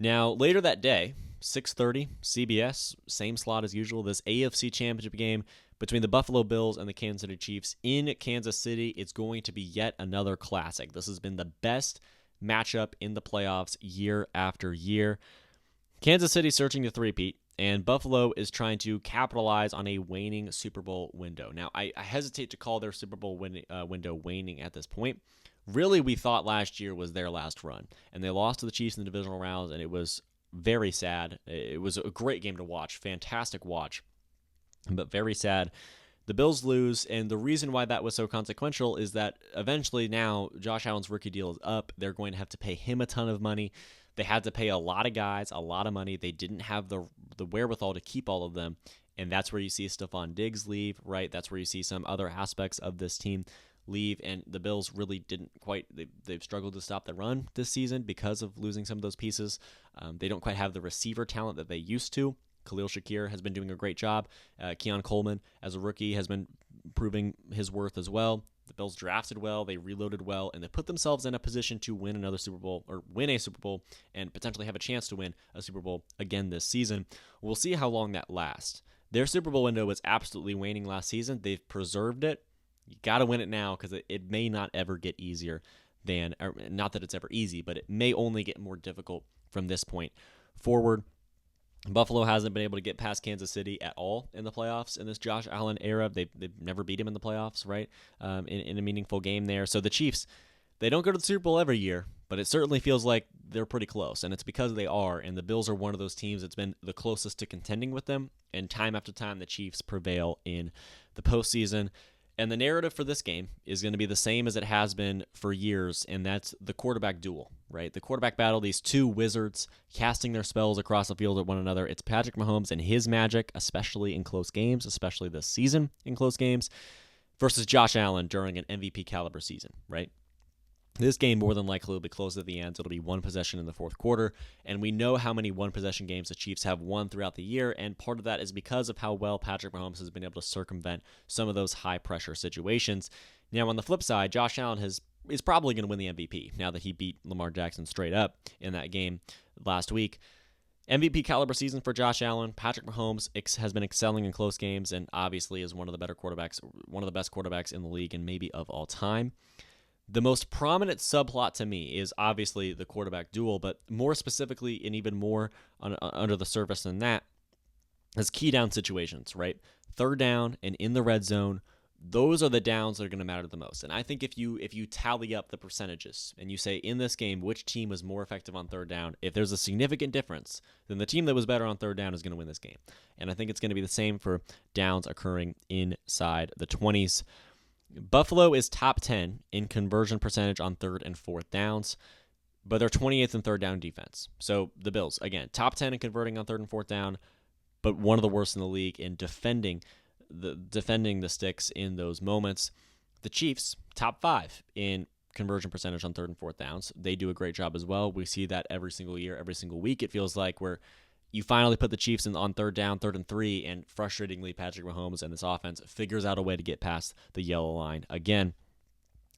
Now, later that day, 6:30, CBS, same slot as usual, this AFC Championship game between the Buffalo Bills and the Kansas City Chiefs in Kansas City. It's going to be yet another classic. This has been the best matchup in the playoffs year after year. Kansas City searching to three-peat, and Buffalo is trying to capitalize on a waning Super Bowl window. Now, I hesitate to call their Super Bowl window waning at this point. Really, we thought last year was their last run, and they lost to the Chiefs in the divisional rounds, and it was very sad. It was a great game to watch, fantastic watch, but very sad. The Bills lose, and the reason why that was so consequential is that eventually now Josh Allen's rookie deal is up. They're going to have to pay him a ton of money. They had to pay a lot of guys a lot of money. They didn't have the wherewithal to keep all of them, and that's where you see Stephon Diggs leave, right? That's where you see some other aspects of this team leave, and the Bills really didn't quite, they've struggled to stop the run this season because of losing some of those pieces. They don't quite have the receiver talent that they used to. Khalil Shakir has been doing a great job. Keon Coleman, as a rookie, has been proving his worth as well. The Bills drafted well, they reloaded well, and they put themselves in a position to win another Super Bowl, or win a Super Bowl, and potentially have a chance to win a Super Bowl again this season. We'll see how long that lasts. Their Super Bowl window was absolutely waning last season. They've preserved it. You got to win it now because it may not ever get easier than, or not that it's ever easy, but it may only get more difficult from this point forward. Buffalo hasn't been able to get past Kansas City at all in the playoffs in this Josh Allen era. They've never beat him in the playoffs, right, in a meaningful game there. So the Chiefs, they don't go to the Super Bowl every year, but it certainly feels like they're pretty close, and it's because they are, and the Bills are one of those teams that's been the closest to contending with them, and time after time the Chiefs prevail in the postseason. And the narrative for this game is going to be the same as it has been for years, and that's the quarterback duel, right? The quarterback battle, these two wizards casting their spells across the field at one another. It's Patrick Mahomes and his magic, especially in close games, especially this season in close games, versus Josh Allen during an MVP caliber season, right? This game more than likely will be close at the end. It'll be one possession in the fourth quarter, and we know how many one-possession games the Chiefs have won throughout the year, and part of that is because of how well Patrick Mahomes has been able to circumvent some of those high-pressure situations. Now, on the flip side, Josh Allen is probably going to win the MVP now that he beat Lamar Jackson straight up in that game last week. MVP caliber season for Josh Allen. Patrick Mahomes has been excelling in close games and obviously is one of the better quarterbacks, one of the best quarterbacks in the league and maybe of all time. The most prominent subplot to me is obviously the quarterback duel, but more specifically and even more under the surface than that is key down situations, right? Third down and in the red zone, those are the downs that are going to matter the most. And I think if you tally up the percentages and you say in this game which team was more effective on third down, if there's a significant difference, then the team that was better on third down is going to win this game. And I think it's going to be the same for downs occurring inside the 20s. Buffalo is top 10 in conversion percentage on third and fourth downs, but they're 28th in third down defense. So the Bills, again, top 10 in converting on third and fourth down, but one of the worst in the league in defending the sticks in those moments. The Chiefs, top 5 in conversion percentage on third and fourth downs. They do a great job as well. We see that every single year, every single week. It feels like where you finally put the Chiefs on third down, 3rd and 3, and frustratingly, Patrick Mahomes and this offense figures out a way to get past the yellow line again.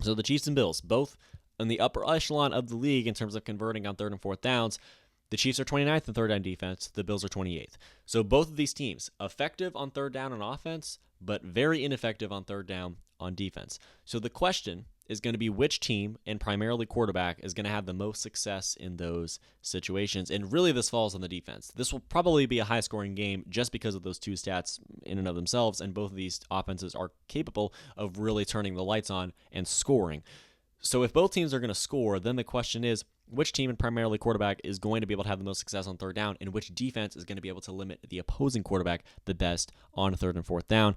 So the Chiefs and Bills, both in the upper echelon of the league in terms of converting on third and fourth downs. The Chiefs are 29th in third down defense. The Bills are 28th. So both of these teams, effective on third down on offense, but very ineffective on third down on defense. So the question is going to be which team, and primarily quarterback, is going to have the most success in those situations. And really this falls on the defense. This will probably be a high-scoring game just because of those two stats in and of themselves, and both of these offenses are capable of really turning the lights on and scoring. So if both teams are going to score, then the question is, which team, and primarily quarterback, is going to be able to have the most success on third down, and which defense is going to be able to limit the opposing quarterback the best on third and fourth down?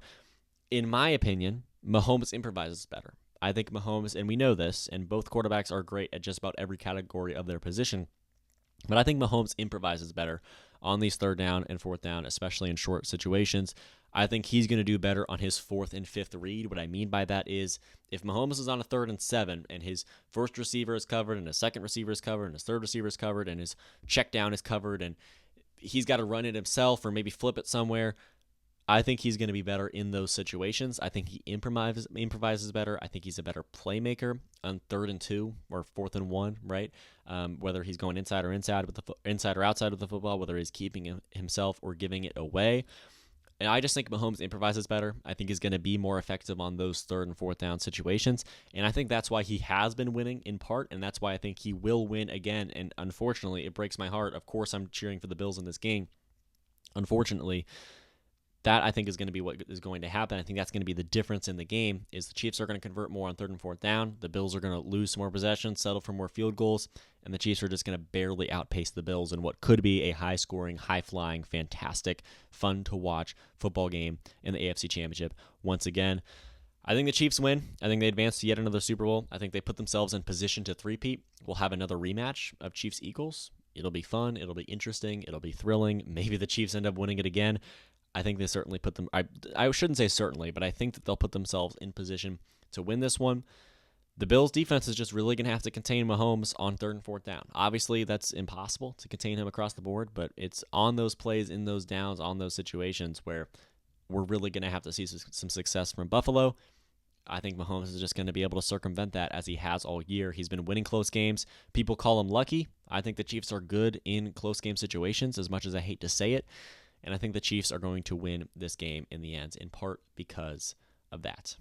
In my opinion, Mahomes improvises better. I think Mahomes, and we know this, and both quarterbacks are great at just about every category of their position, but I think Mahomes improvises better on these third down and fourth down, especially in short situations. I think he's going to do better on his 4th and 5th read. What I mean by that is if Mahomes is on a 3rd and 7 and his first receiver is covered and his second receiver is covered and his third receiver is covered and his check down is covered and he's got to run it himself or maybe flip it somewhere, I think he's going to be better in those situations. I think he improvises better. I think he's a better playmaker on 3rd and 2 or 4th and 1, right? Whether he's going inside or inside or outside of the football, whether he's keeping himself or giving it away. And I just think Mahomes improvises better. I think he's going to be more effective on those 3rd and 4th down situations. And I think that's why he has been winning in part. And that's why I think he will win again. And unfortunately, it breaks my heart. Of course, I'm cheering for the Bills in this game. Unfortunately, that I think is going to be what is going to happen. I think that's going to be the difference in the game is the Chiefs are going to convert more on 3rd and 4th down. The Bills are going to lose some more possessions, settle for more field goals, and the Chiefs are just going to barely outpace the Bills in what could be a high-scoring, high-flying, fantastic, fun-to-watch football game in the AFC Championship. Once again, I think the Chiefs win. I think they advance to yet another Super Bowl. I think they put themselves in position to three-peat. We'll have another rematch of Chiefs-Eagles. It'll be fun. It'll be interesting. It'll be thrilling. Maybe the Chiefs end up winning it again. I think they certainly put them, I shouldn't say certainly, but I think that they'll put themselves in position to win this one. The Bills' defense is just really going to have to contain Mahomes on 3rd and 4th down. Obviously, that's impossible to contain him across the board, but it's on those plays, in those downs, on those situations where we're really going to have to see some success from Buffalo. I think Mahomes is just going to be able to circumvent that as he has all year. He's been winning close games. People call him lucky. I think the Chiefs are good in close game situations, as much as I hate to say it. And I think the Chiefs are going to win this game in the end, in part because of that.